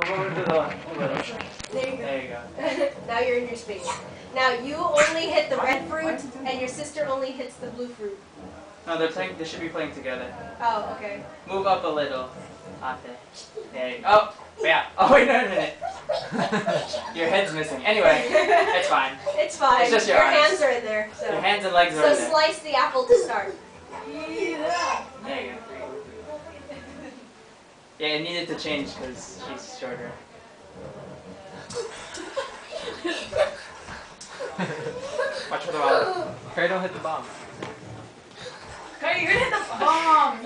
Move over to the little. There you go. There you go. Now you're in your space. Now you only hit the red fruit, and your sister only hits the blue fruit. No, they should be playing together. Oh, okay. Move up a little. Ate. There you go. Oh, yeah. Oh, wait, no. Your head's missing. Anyway, it's fine. It's fine. It's just your eyes. hands are in there. So. Your hands and legs are So in there. slice the apple to start. There you go. Yeah, it needed to change because she's shorter. Watch for the bomb. Harry, don't hit the bomb. Cardi, you're gonna hit the bomb!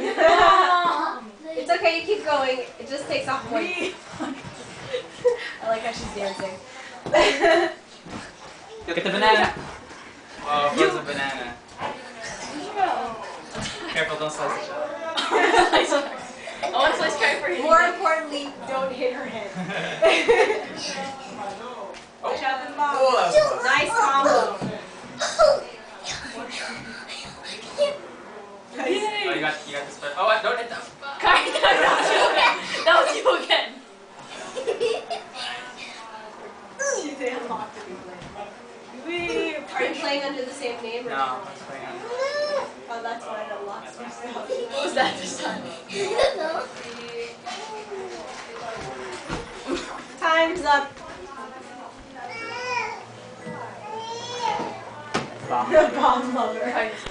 It's okay, you keep going. It just takes off point. I like how she's dancing. Get the banana. Oh, where's the banana? Careful, don't slice the shell. I want to slice Cardi for you. More importantly, don't hit her head. Oh, Nice combo. Oh, you got this part. Oh, don't hit that. Cardi, that was you again. Are you playing under the same name? Or No, I'm playing on. Oh, that's why it unlocks yourself. What was that this time? Time's up. Bomb. Bomb lover. Cardi's